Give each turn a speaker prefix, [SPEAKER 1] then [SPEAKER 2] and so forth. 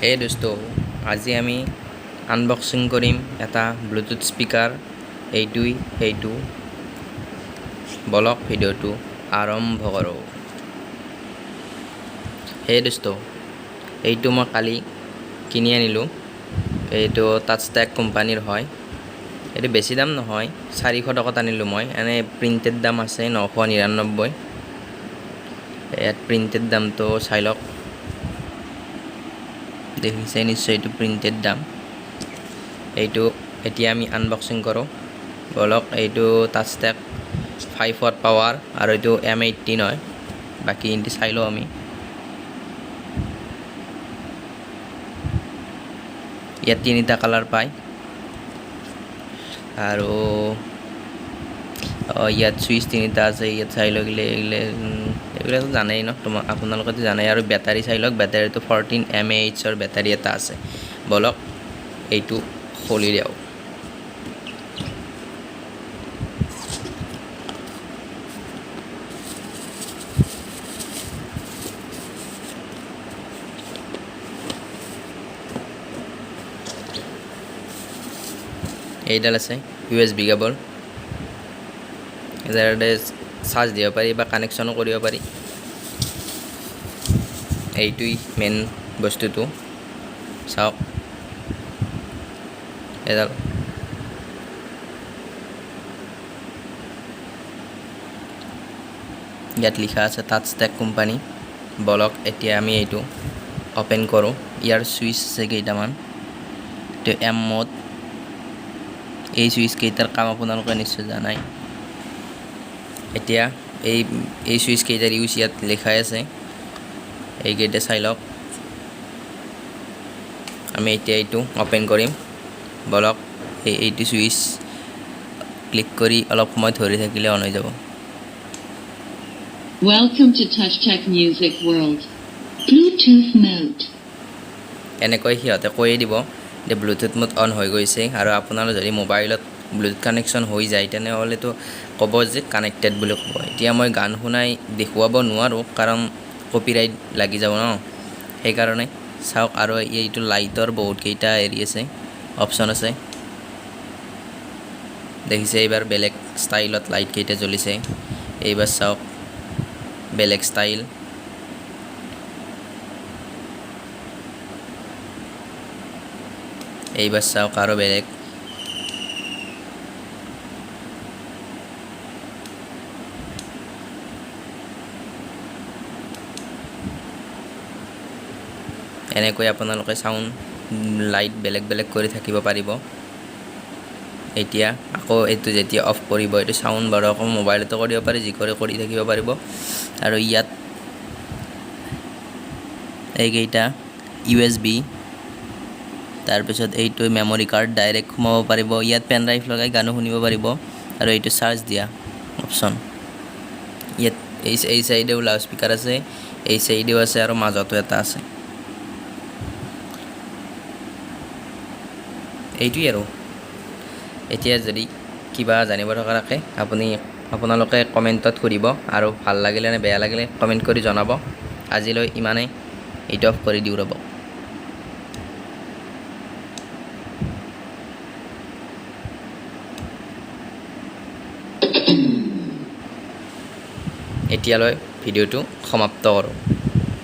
[SPEAKER 1] এই দোস্ত আজি আমি আনবক্সিং কৰিম এটা ব্লুটুথ স্পিকাৰ এইটো বলক ভিডিঅ'টো আৰম্ভ কৰোঁ। এই দোস্ত এইটো মই কালি কিনি আনিলোঁ। এইটো টাচটেক কোম্পানীৰ হয়। এইটো বেছি দাম নহয়, 400 টকাত আনিলোঁ মই। এনে প্ৰিণ্টেড দাম আছে 999। ইয়াত প্ৰিণ্টেড দামটো চাই লওক, দেখিছে নিশ্চয় এইটো প্ৰিণ্টেড দাম। এইটো এতিয়া আমি আনবক্সিং কৰোঁ বলক। এইটো টাচটেক 5 watt পাৱাৰ আৰু এইটো M18 হয়। বাকী ইনটি চাই লওঁ আমি। ইয়াত 3টা কালাৰ পায় আৰু ইয়াত চুইচ 3টা আছে। ইয়াত চাই লওক, এইবিলাকতো জানেই ন, আপোনালোকেতো জানেই। আৰু বেটাৰী চাই লওক, বেটাৰীটো 14 mAh বেটাৰী এটা আছে। বলক এইটো খুলি দিওঁ। এইডাল আছে USB কেবল, ইয়াতে চাৰ্জ দিব পাৰি বা কানেকশ্যনো কৰিব পাৰি। এইটোই মেইন বস্তুটো, চাওক এডাল। ইয়াত লিখা আছে টাচটেক কোম্পানী। বলক এতিয়া আমি এইটো অপেন কৰোঁ। ইয়াৰ চুইচ আছে কেইটামান। এইটো M মোড। এই চুইচ কেইটাৰ কাম আপোনালোকে নিশ্চয় জানাই। এতিয়া এই চুইচ কেইটাৰ ইউজ ইয়াত লিখাই আছে, এইকেইটা চাই লওক। আমি এতিয়া এইটো অপেন কৰিম। বলক এইটো চুইচ ক্লিক কৰি অলপ সময় ধৰি থাকিলে অন হৈ যাব।
[SPEAKER 2] Welcome to TouchTech Music World. Bluetooth mode.
[SPEAKER 1] এনেকৈ সিহঁতে কৈয়ে দিব যে ব্লুটুথ মোড অন হৈ গৈছে। আৰু আপোনাৰ যদি মোবাইলত ব্লুটুথ কানেকশ্যন হৈ যায় তেনেহ'লেতো ক'ব যে কানেক্টেড বুলি ক'ব। এতিয়া মই গান শুনাই দেখুৱাব নোৱাৰোঁ, কাৰণ কপিৰাইট লাগি যাব ন, সেইকাৰণে চাওক। আৰু এইটো লাইটৰ বহুতকেইটা হেৰি আছে, অপশ্যন আছে, দেখিছে। এইবাৰ বেলেগ ষ্টাইলত লাইটকেইটা জ্বলিছে। এইবাৰ চাওক বেলেগ ষ্টাইল। এইবাৰ চাওক আৰু বেলেগ। এনেকৈ আপোনালোকে চাউণ্ড লাইট বেলেগ বেলেগ কৰি থাকিব পাৰিব। এতিয়া আকৌ এইটো যেতিয়া অফ কৰিব, এইটো চাউণ্ড বাৰু আকৌ মোবাইলতো কৰিব পাৰি, যি কৰি থাকিব পাৰিব। আৰু ইয়াত এইকেইটা USB, তাৰপিছত এইটো মেমৰি কাৰ্ড ডাইৰেক্ট সোমাব পাৰিব। ইয়াত পেন ড্ৰাইভ লগাই গানো শুনিব পাৰিব। আৰু এইটো চাৰ্জ দিয়া অপশ্যন। ইয়াত এই চাইডেও লাউড স্পীকাৰ আছে, এই চাইডেও আছে, আৰু মাজতো এটা আছে। এইটোৱেই আৰু। এতিয়া যদি কিবা জানিব থকা থাকে আপোনালোকে কমেণ্টত সুধিব, আৰু ভাল লাগিলে নে বেয়া লাগিলে কমেণ্ট কৰি জনাব। আজিলৈ ইমানেই। এইটো অফ কৰি দিওঁ ৰ'ব। এতিয়ালৈ ভিডিঅ'টো সমাপ্ত কৰোঁ।